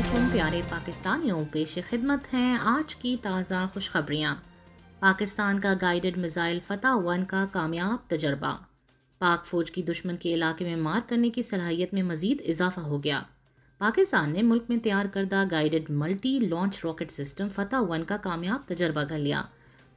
علیکم پیارے پاکستانیوں، پیش خدمت ہیں آج کی تازہ خوشخبریاں۔ پاکستان کا گائیڈڈ میزائل فتح 1 کا کامیاب تجربہ۔ پاک فوج کی دشمن کے علاقے میں مار کرنے کی صلاحیت میں مزید اضافہ ہو گیا۔ پاکستان نے ملک میں تیار کردہ guided multi launch rocket system Fatah 1 کا کامیاب تجربہ کر لیا۔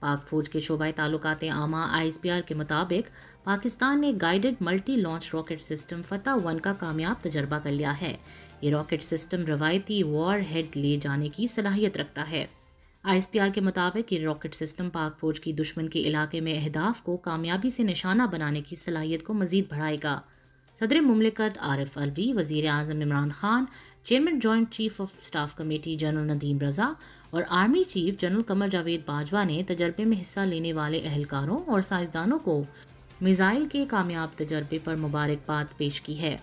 پاک فوج کے شعبہ تعلقات عامہ ISPR کے مطابق پاکستان نے guided multi launch rocket system Fatah 1 کا کامیاب تجربہ کر لیا ہے۔ یہ راکٹ سسٹم روایتی وار ہیڈ لے جانے کی صلاحیت رکھتا ہے۔ ISPR کے مطابق یہ راکٹ سسٹم پاک فوج کی دشمن کے علاقے میں اہداف کو کامیابی سے نشانہ بنانے کی صلاحیت کو مزید بڑھائے گا۔ صدر مملکت عارف علوی، وزیر اعظم Imran Khan, chairman joint chief of staff committee general Nadeem Raza اور army chief general Qamar Javed Bajwa نے تجربے میں حصہ لینے والے اہلکاروں اور سائنسدانوں کو میزائل کے کامیاب تجربے پر مبارکباد پیش کی ہے۔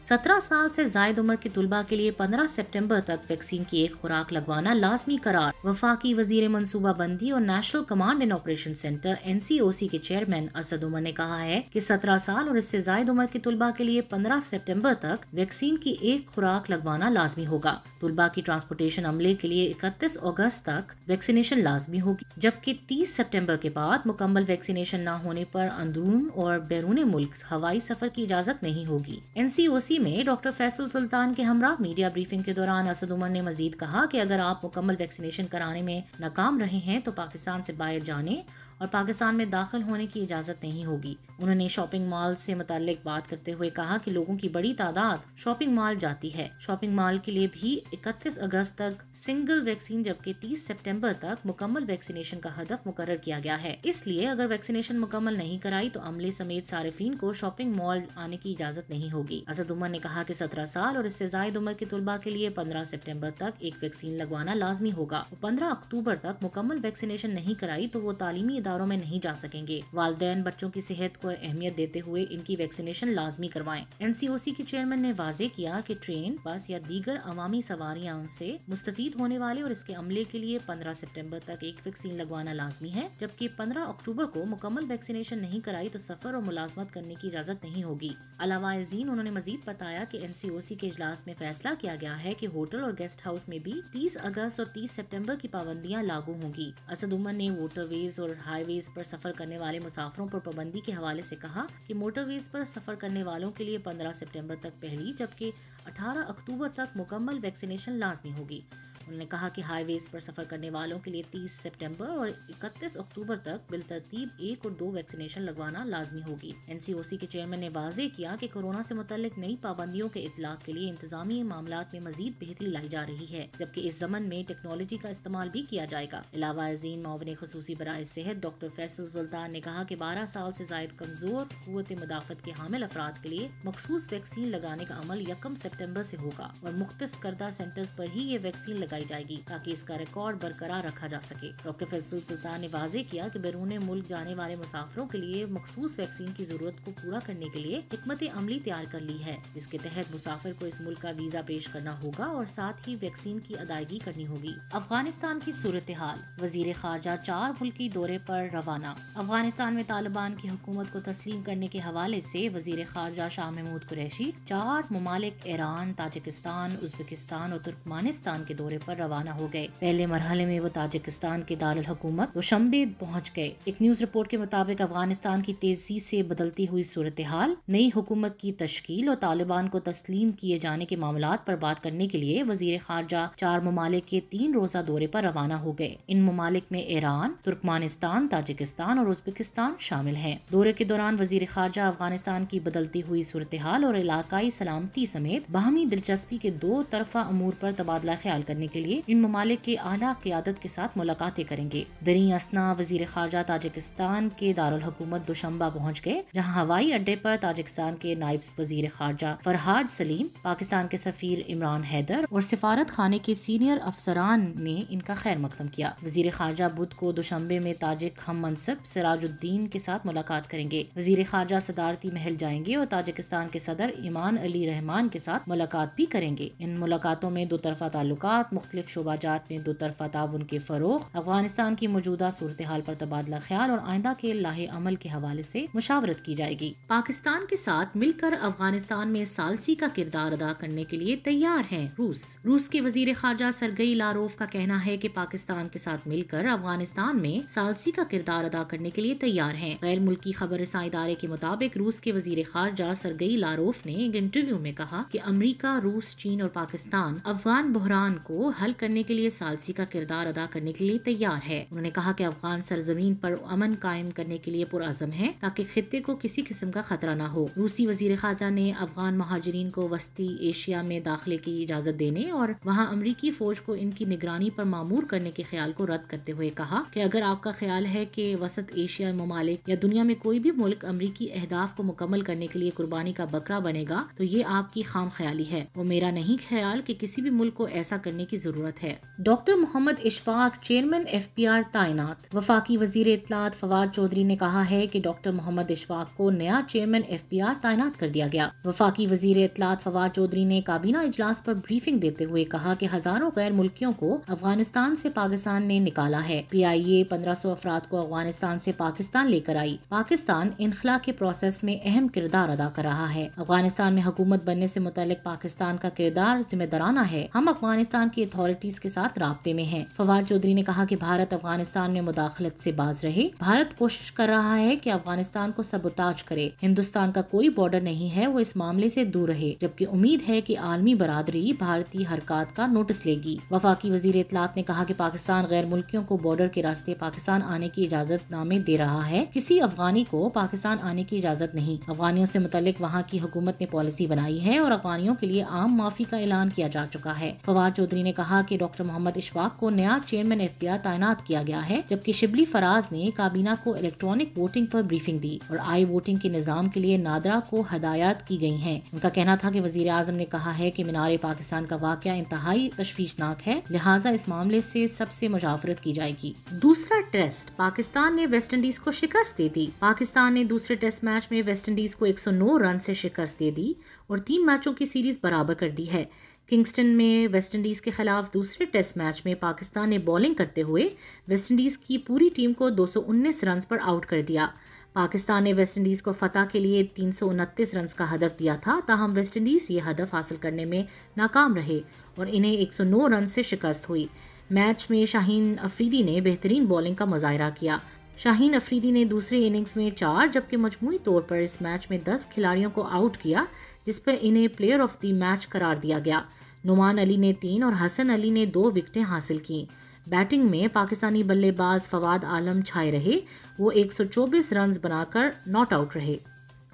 17 سال سے زائد عمر کے طلباء کے لیے 15 سپٹمبر تک ویکسین کی ایک خوراک لگوانا لازمی قرار۔ وفاقی وزیر منصوبہ بندی اور national command and operation centre NCOC کے چیئرمین اسد عمر نے کہا ہے کہ 17 سال اور اس سے زائد عمر کے طلباء کے لیے 15 سپٹمبر تک ویکسین کی ایک خوراک لگوانا لازمی ہوگا۔ طلباء کی ٹرانسپورٹیشن عملے کے لیے 31 اگست تک ویکسینیشن لازمی ہوگی، جبکہ 30 سپٹمبر کے بعد مکمل ویکسینیشن نہ ہونے پر اندرون اور بیرون ملک ہوائی سفر کی اجازت نہیں ہوگی۔ NCOC میں ڈاکٹر فیصل سلطان کے ہمراہ میڈیا بریفنگ کے دوران اسد عمر نے مزید کہا کہ اگر آپ مکمل ویکسینیشن کرانے میں ناکام رہے ہیں تو پاکستان سے باہر جانے اور پاکستان میں داخل ہونے کی اجازت نہیں ہوگی۔ انہوں نے شاپنگ مال سے متعلق بات کرتے ہوئے کہا کہ لوگوں کی بڑی تعداد شاپنگ مال جاتی ہے۔ شاپنگ مال کے لیے بھی 31 اگست تک سنگل ویکسین جبکہ 30 سپٹمبر تک مکمل ویکسینیشن کا ہدف مقرر کیا گیا ہے۔ اس لیے اگر ویکسینیشن مکمل نہیں کرائی تو عملے سمیت صارفین کو شاپنگ مال آنے کی اجازت نہیں ہوگی۔ اسد عمر نے کہا کہ 17 سال اور اس سے زائد عمر کے طلباء کے لیے 15 سپٹمبر تک ایک ویکسین لگوانا لازمی ہوگا۔ 15 اکتوبر تک مکمل ویکسینیشن نہیں کرائی تو وہ تعلیمی اداروں میں نہیں جا سکیں گے۔ والدین بچوں کی صحت کو اہمیت دیتے ہوئے ان کی ویکسینیشن لازمی کروائیں۔ NCOC کے چیئرمین نے واضح کیا کہ ٹرین، بس یا دیگر عوامی سواریاں سے مستفید ہونے والے اور اس کے عملے کے لیے 15 سپٹمبر تک ایک ویکسین لگوانا لازمی ہے، جبکہ 15 اکتوبر کو مکمل ویکسینیشن نہیں کرائی تو سفر اور ملازمت کرنے کی اجازت نہیں ہوگی۔ علاوہ ازیں انہوں نے مزید بتایا کہ NCOC کے اجلاس میں فیصلہ کیا گیا ہے کہ ہوٹل اور گیسٹ ہاؤس میں بھی 30 اگست اور 30 سپٹمبر کی پابندیاں لاگو ہوں گی۔ اسد عمر نے واٹر ویز اور ہائی ویز پر سفر کرنے والے مسافروں پر پابندی کے حوالے سے کہا کہ موٹر ویز پر سفر کرنے والوں کے لیے 15 سپٹمبر تک پہلی جبکہ 18 اکتوبر تک مکمل ویکسینیشن لازمی ہوگی۔ انہوں نے کہا کہ ہائی ویز پر سفر کرنے والوں کے لیے 30 سپٹمبر اور 31 اکتوبر تک بالترتیب 1 اور 2 ویکسینیشن لگوانا لازمی ہوگی۔ NCOC کے چیئرمین نے واضح کیا کہ کورونا سے متعلق نئی پابندیوں کے اطلاق کے لیے انتظامی معاملات میں مزید بہتری لائی جا رہی ہے، جبکہ اس ضمن میں ٹیکنالوجی کا استعمال بھی کیا جائے گا۔ علاوہ ازیں معاون خصوصی برائے صحت ڈاکٹر فیصل سلطان نے کہا کہ 12 سال سے زائد کمزور قوت مدافعت کے حامل افراد کے لیے مخصوص ویکسین لگانے کا عمل 1 سپٹمبر سے ہوگا اور مختص کردہ سینٹرز پر ہی یہ ویکسین لگائی جائے گی تاکہ اس کا ریکارڈ برقرار رکھا جا سکے۔ ڈاکٹر فیصل سلطان نے واضح کیا کہ بیرون ملک جانے والے مسافروں کے لیے مخصوص ویکسین کی ضرورت کو پورا کرنے کے لیے حکمت عملی تیار کر لی ہے، جس کے تحت مسافر کو اس ملک کا ویزا پیش کرنا ہوگا اور ساتھ ہی ویکسین کی ادائیگی کرنی ہوگی۔ افغانستان کی صورتحال، وزیر خارجہ 4 ملکی دورے پر روانہ۔ افغانستان میں طالبان کی حکومت کو تسلیم کرنے کے حوالے سے وزیر خارجہ شاہ محمود قریشی 4 ممالک ایران، تاجکستان، ازبکستان اور ترکمانستان کے دورے پر روانہ ہو گئے۔ پہلے مرحلے میں وہ تاجکستان کے دارالحکومت دوشنبے پہنچ گئے۔ ایک نیوز رپورٹ کے مطابق افغانستان کی تیزی سے بدلتی ہوئی صورتحال، نئی حکومت کی تشکیل اور طالبان کو تسلیم کیے جانے کے معاملات پر بات کرنے کے لیے وزیر خارجہ 4 ممالک کے 3 روزہ دورے پر روانہ ہو گئے۔ ان ممالک میں ایران، ترکمانستان، تاجکستان اور ازبکستان شامل ہیں۔ دورے کے دوران وزیر خارجہ افغانستان کی بدلتی ہوئی صورتحال اور علاقائی سلامتی سمیت باہمی دلچسپی کے 2 طرفہ امور پر تبادلہ خیال کرنے کے لیے ان ممالک کے اعلیٰ قیادت کے ساتھ ملاقاتیں کریں گے۔ دریں اثنا وزیر خارجہ تاجکستان کے دارالحکومت دوشنبہ پہنچ گئے، جہاں ہوائی اڈے پر تاجکستان کے نائب وزیر خارجہ فرحاد سلیم، پاکستان کے سفیر عمران حیدر اور سفارت خانے کے سینئر افسران نے ان کا خیر مقدم کیا۔ وزیر خارجہ بدھ کو دوشنبے میں تاجک ہم منصب سراج الدین کے ساتھ ملاقات کریں گے۔ وزیر خارجہ صدارتی محل جائیں گے اور تاجکستان کے صدر ایمان علی رحمان کے ساتھ ملاقات بھی کریں گے۔ ان ملاقاتوں میں 2 طرفہ تعلقات، مختلف شعبہ جات میں دو طرفہ تعاون کے فروغ، افغانستان کی موجودہ صورتحال پر تبادلہ خیال اور آئندہ کے لاہے عمل کے حوالے سے مشاورت کی جائے گی۔ پاکستان کے ساتھ مل کر افغانستان میں ثالثی کا کردار ادا کرنے کے لیے تیار ہیں روس کے وزیر خارجہ سرگئی لاروف کا کہنا ہے کہ پاکستان کے ساتھ مل کر افغانستان میں ثالثی کا کردار ادا کرنے کے لیے تیار ہیں۔ غیر ملکی خبر رساں ادارے کے مطابق روس کے وزیر خارجہ سرگئی لاروف نے ایک انٹرویو میں کہا کہ امریکہ، روس، چین اور پاکستان افغان بحران کو حل کرنے کے لیے ثالثی کا کردار ادا کرنے کے لیے تیار ہے۔ انہوں نے کہا کہ افغان سرزمین پر امن قائم کرنے کے لیے پرعزم ہے تاکہ خطے کو کسی قسم کا خطرہ نہ ہو۔ روسی وزیر خارجہ نے افغان مہاجرین کو وسطی ایشیا میں داخلے کی اجازت دینے اور وہاں امریکی فوج کو ان کی نگرانی پر مامور کرنے کے خیال کو رد کرتے ہوئے کہا کہ اگر آپ کا خیال ہے کہ وسط ایشیا ممالک یا دنیا میں کوئی بھی ملک امریکی اہداف کو مکمل کرنے کے لیے قربانی کا بکرا بنے گا تو یہ آپ کی خام خیالی ہے۔ وہ میرا نہیں خیال کہ کسی بھی ملک کو ایسا کرنے کی ضرورت ہے۔ ڈاکٹر محمد اشفاق چیئرمین FPR تعینات۔ وفاقی وزیر اطلاعات فواد چودھری نے کہا ہے کہ ڈاکٹر محمد اشفاق کو نیا چیئرمین FPR تعینات کر دیا گیا۔ وفاقی وزیر اطلاعات فواد چودھری نے کابینہ اجلاس پر بریفنگ دیتے ہوئے کہا کہ ہزاروں غیر ملکیوں کو افغانستان سے پاکستان نے نکالا ہے۔ PIA 1500 افراد کو افغانستان سے پاکستان لے کر آئی۔ پاکستان انخلا کے پروسیس میں اہم کردار ادا کر رہا ہے۔ افغانستان میں حکومت بننے سے متعلق پاکستان کا کردار ذمہ دارانہ ہے۔ ہم افغانستان کی اتھارٹیز کے ساتھ رابطے میں ہیں۔ فواد چودھری نے کہا کہ بھارت افغانستان میں مداخلت سے باز رہے۔ بھارت کوشش کر رہا ہے کہ افغانستان کو سبوتاژ کرے۔ ہندوستان کا کوئی بارڈر نہیں ہے، وہ اس معاملے سے دور رہے، جبکہ امید ہے کہ عالمی برادری بھارتی حرکات کا نوٹس لے گی۔ وفاقی وزیر اطلاعات نے کہا کہ پاکستان غیر ملکیوں کو بارڈر کے راستے پاکستان آنے کی اجازت نامے دے رہا ہے۔ کسی افغانی کو پاکستان آنے کی اجازت نہیں۔ افغانیوں سے متعلق وہاں کی حکومت نے پالیسی بنائی ہے اور افغانیوں کے لیے عام معافی کا اعلان کیا جا چکا ہے۔ فواد چودھری نے کہا کہ ڈاکٹر محمد اشفاق کو نیا چیئرمین FPR تعینات کیا گیا ہے، جبکہ شبلی فراز نے کابینہ کو الیکٹرانک ووٹنگ پر بریفنگ دی اور آئی ووٹنگ کے نظام کے لیے نادرا کو ہدایات کی گئی ہیں۔ ان کا کہنا تھا کہ وزیر اعظم نے کہا ہے کہ مینار پاکستان کا واقعہ انتہائی تشویشناک ہے، لہٰذا اس معاملے سے سب سے مشاورت کی جائے گی۔ دوسرا ٹیسٹ پاکستان نے ویسٹ انڈیز کو شکست دے دی۔ پاکستان نے دوسرے ٹیسٹ میچ میں ویسٹ انڈیز کو 109 رن سے شکست دے دی اور 3 میچوں کی سیریز برابر کر دی ہے۔ کنگسٹن میں ویسٹ انڈیز کے خلاف دوسرے ٹیسٹ میچ میں پاکستان نے بولنگ کرتے ہوئے ویسٹ انڈیز کی پوری ٹیم کو 219 رنز پر آؤٹ کر دیا۔ پاکستان نے ویسٹ انڈیز کو فتح کے لیے 329 رنز کا ہدف دیا تھا، تاہم ویسٹ انڈیز یہ ہدف حاصل کرنے میں ناکام رہے اور انہیں 109 رنز سے شکست ہوئی۔ میچ میں شاہین افریدی نے بہترین بولنگ کا مظاہرہ کیا۔ شاہین افریدی نے دوسرے اننگز میں 4 جبکہ مجموعی طور پر اس میچ میں 10 کھلاڑیوں کو آؤٹ کیا، جس پر انہیں پلیئر آف دی میچ قرار دیا گیا۔ نعمان علی نے 3 اور حسن علی نے 2 وکٹیں حاصل کیں۔ بیٹنگ میں پاکستانی بلے باز فواد عالم چھائے رہے، وہ 124 رنز بنا کر ناٹ آؤٹ رہے۔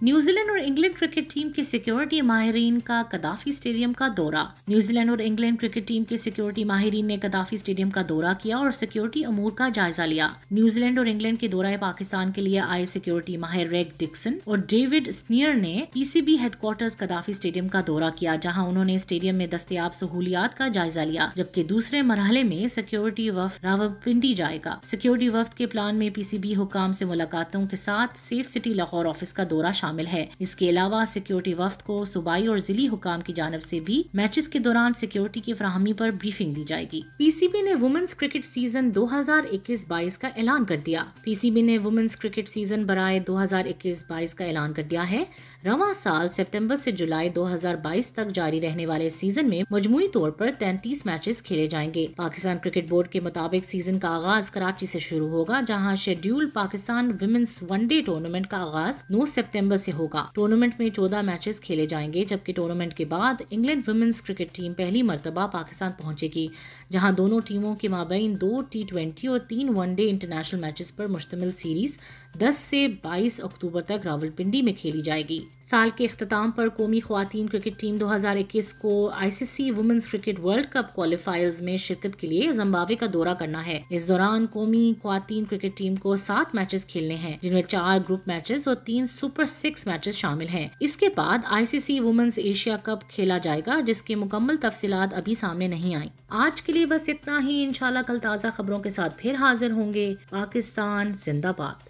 نیوزی لینڈ اور انگلینڈ کرکٹ ٹیم کے سیکیورٹی ماہرین کا قذافی اسٹیڈیم کا دورہ۔ نیوزی لینڈ اور انگلینڈ کرکٹ ٹیم کے سیکیورٹی ماہرین نے قذافی اسٹیڈیم کا دورہ کیا اور سیکیورٹی امور کا جائزہ لیا۔ نیوزی لینڈ اور انگلینڈ کے دورہ پاکستان کے لیے آئے سیکیورٹی ماہر ریگ ڈکسن اور ڈیوڈ اسنیئر نے PCB headquarters Gaddafi stadium کا دورہ کیا، جہاں انہوں نے اسٹیڈیم میں دستیاب سہولیات کا جائزہ لیا، جبکہ دوسرے مرحلے میں سیکیورٹی وفد راولپنڈی جائے گا۔ سیکیورٹی وفد کے پلان میں PCB حکام سے ملاقاتوں کے ساتھ سیف سٹی لاہور آفس کا دورہ شامل ہے۔ اس کے علاوہ سیکیورٹی وفد کو صوبائی اور ضلعی حکام کی جانب سے بھی میچز کے دوران سیکیورٹی کی فراہمی پر بریفنگ دی جائے گی۔ PCB نے وومنز کرکٹ سیزن 2021-22 کا اعلان کر دیا۔ PCB نے وومنز کرکٹ سیزن برائے 2021-22 کا اعلان کر دیا ہے۔ رواں سال سپتمبر سے جولائی 2022 تک جاری رہنے والے سیزن میں مجموعی طور پر 33 میچز کھیلے جائیں گے۔ پاکستان کرکٹ بورڈ کے مطابق سیزن کا آغاز کراچی سے شروع ہوگا، جہاں schedule Pakistan women's one day tournament کا آغاز 9 سپتمبر سے ہوگا۔ ٹورنامنٹ میں 14 میچز کھیلے جائیں گے، جبکہ ٹورنامنٹ کے بعد انگلینڈ ویمنز کرکٹ ٹیم پہلی مرتبہ پاکستان پہنچے گی، جہاں دونوں ٹیموں کے مابین 2 T20 اور 3 ون ڈے انٹرنیشنل میچز پر مشتمل سیریز 10 سے 22 اکتوبر تک راولپنڈی میں کھیلی جائے گی۔ سال کے اختتام پر قومی خواتین کرکٹ ٹیم 2021 کو ICC women's cricket world cup qualifiers میں شرکت کے لیے زمبابوے کا دورہ کرنا ہے۔ اس دوران قومی خواتین کرکٹ ٹیم کو 7 میچز کھیلنے ہیں، جن میں 4 گروپ میچز اور 3 سپر 6 میچز شامل ہیں۔ اس کے بعد ICC وومنز ایشیا کپ کھیلا جائے گا، جس کے مکمل تفصیلات ابھی سامنے نہیں آئیں۔ آج کے لیے بس اتنا ہی، انشاءاللہ کل تازہ خبروں کے ساتھ پھر حاضر ہوں گے۔ پاکستان زندہ باد۔